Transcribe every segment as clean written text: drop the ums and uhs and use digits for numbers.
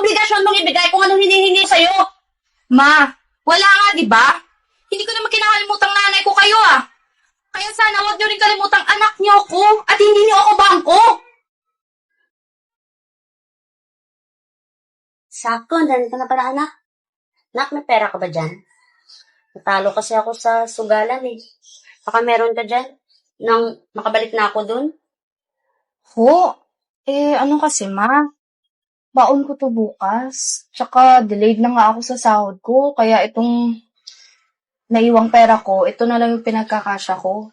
obligasyon mong ibigay kung anong hinihingi sa'yo. Ma, wala nga, di ba? Hindi ko naman kinakalimutang nanay ko kayo ah. Kaya sana huwag niyo rin kalimutang anak niyo ako at hindi niyo ako bangko. Sakto, andyan ka na pala, anak. Nak, may pera ka ba dyan? Natalo kasi ako sa sugalan eh. Baka meron ka dyan nang makabalik na ako dun. Ho, ano kasi ma? Baon ko to bukas. Tsaka delayed na nga ako sa sahod ko. Kaya itong naiwang pera ko, ito na lang yung pinagkakasya ko.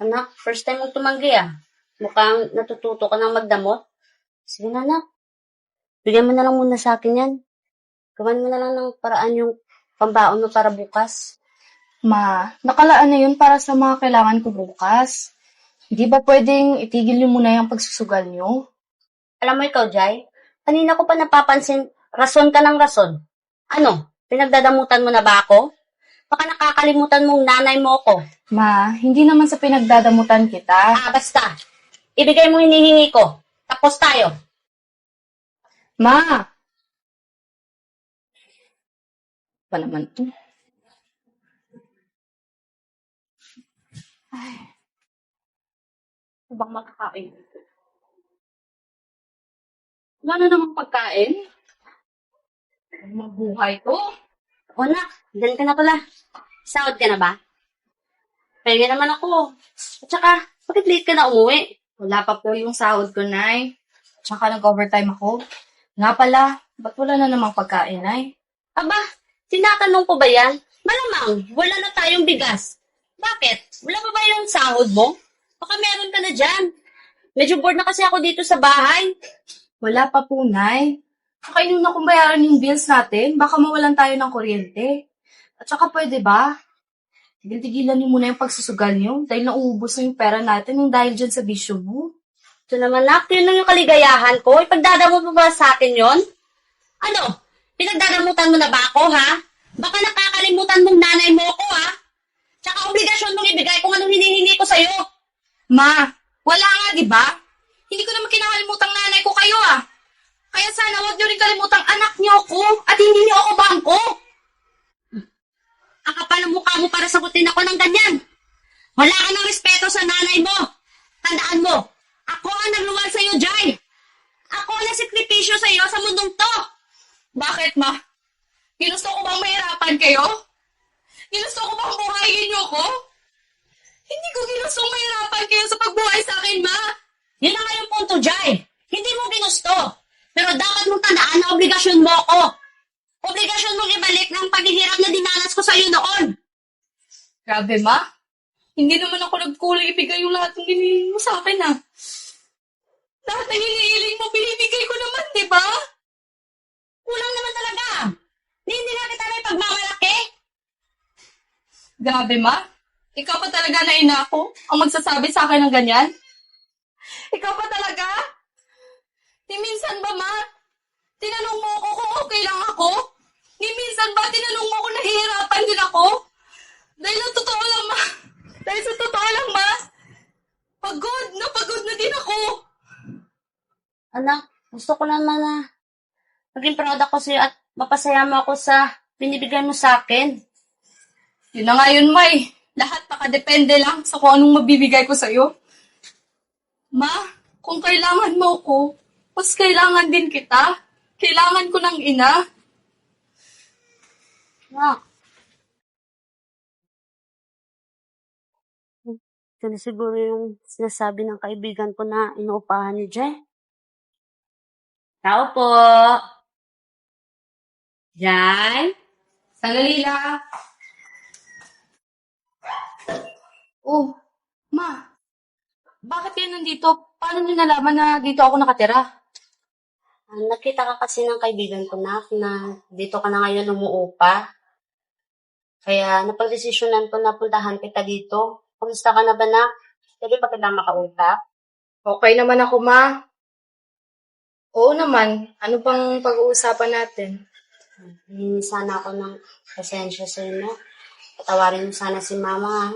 Anak, first time mong tumanggi ah. Mukhang natututo ka ng magdamot. Sige na, anak. Bigyan mo na lang muna sa akin yan. Gawan mo na lang ng paraan yung pambaon mo para bukas. Ma, nakalaan na yun para sa mga kailangan ko bukas. Hindi ba pwedeng itigil niyo muna yung pagsusugal niyo? Alam mo ikaw, Jai, kanina ko pa napapansin, rason ka ng rason. Ano, pinagdadamutan mo na ba ako? Baka nakakalimutan mong nanay mo ako. Ma, hindi naman sa pinagdadamutan kita. Basta. Ibigay mo hinihingi ko. Tapos tayo. Ma! Pa naman to. Ay. Ano bang makakain? Wala na namang pagkain? Mabuhay to. O nak, dyan ka na pala. Sahod ka na ba? Pwede naman ako. At saka, bakit late ka na umuwi? Wala pa po yung sahod ko, Nay. Tsaka nag-overtime ako. Nga pala, ba't wala na namang pagkain, Nay? Aba, tinatanong ko ba yan? Malamang, wala na tayong bigas. Bakit? Wala pa ba yung sahod mo? Baka meron ka na dyan. Medyo bored na kasi ako dito sa bahay. Wala pa po, Nay. Tsaka inuna kong bayaran yung bills natin, baka mawalan tayo ng kuryente. At saka pwede ba? Tigil-tigilan niyo muna yung pagsusugal niyo dahil nauubos na yung pera natin yung dahil dyan sa bisyo mo. Ito naman, nak, yun lang yung kaligayahan ko. Ipagdadamot mo ba sa akin yon? Ano? Pinagdadamutan mo na ba ako, ha? Baka nakakalimutan mong nanay mo ako, ha? Tsaka obligasyon mong ibigay kung anong hinihingi ko sa'yo. Ma, wala nga, di ba? Hindi ko naman kinakalimutang nanay ko kayo, ah. Kaya sana huwag niyo rin kalimutang anak niyo ako at hindi niyo ako bangko. Ang kapal ng mukha mo para sagutin ako ng ganyan. Wala ka ng respeto sa nanay mo. Tandaan mo, ako ang nagluwal sa'yo, Jai. Ako ang nasakripisyo sa'yo sa mundong to. Bakit, ma? Ginusto ko bang mahirapan kayo? Ginusto ko bang buhayin niyo ko? Hindi ko ginustong mahirapan kayo sa pagbuhay sa akin, ma. Yun na nga yung punto, Jai. Hindi mo ginusto. Pero dapat mong tandaan na obligasyon mo ako. Obligasyon mong ibalik ng paghihirap na dinanas ko sa'yo noon. Grabe, ma. Hindi naman ako nagkulang ibigay yung lahat ng hinihiling mo sa akin, ah. Lahat ng hinihiling mo, binibigay ko naman, di ba? Kulang naman talaga. Hindi nga kita may pagmamalaki. Grabe, ma. Ikaw pa talaga na ina ako ang magsasabi sa akin ng ganyan? Ikaw pa talaga? Ni minsan ba, ma? Tinanong mo ako kung okay lang ako? Ni minsan ba tinanong mo ako nahihirapan din ako? Dahil sa totoo lang, ma. Dahil sa totoo lang, ma. Pagod na din ako. Anak, gusto ko naman na maging proud ako sa'yo at mapasaya mo ako sa binibigay mo sa akin. Yun na nga yun, May. Lahat nakadepende lang sa kung anong mabibigay ko sa'yo. Ma, kung kailangan mo ko, mas kailangan din kita. Kailangan ko ng ina. Anak. Ito na siguro yung sinasabi ng kaibigan ko na inuupahan ni Jai. Tao po. Jai? Sandali lang. Oh, ma. Bakit kayo nandito? Paano niyo nalaman na dito ako nakatira? Nakita ka kasi ng kaibigan ko na dito ka na ngayon umuupa. Kaya napagdesisyonan ko na puntahan kita dito. Kumusta ka na ba, nak? Pwede pa kita makausap? Okay naman ako, ma. Oo naman. Ano pang pag-uusapan natin? Hindi sana ako ng pasensya sa inyo. Patawarin mo sana si mama, ha?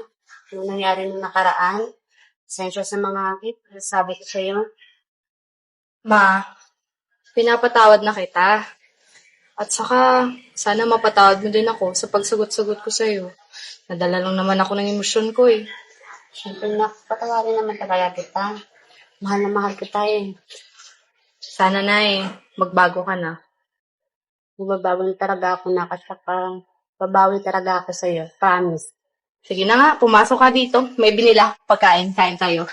Yung nangyari nung nakaraan. Pasensya sa mga sabi ko sa iyo. Ma, Pinapatawad na kita. At saka, sana mapatawad mo din ako sa pagsagot-sagot ko sa'yo. Nadala lang naman ako ng emosyon ko eh. Siyempre, nak, patawarin naman talaga kita. Mahal na mahal kita eh. Sana na magbago ka na. Bumabawi talaga ako na kasi babawi talaga ako sa'yo. Promise. Sige na nga, pumasok ka dito. May binila pagkain, kain tayo.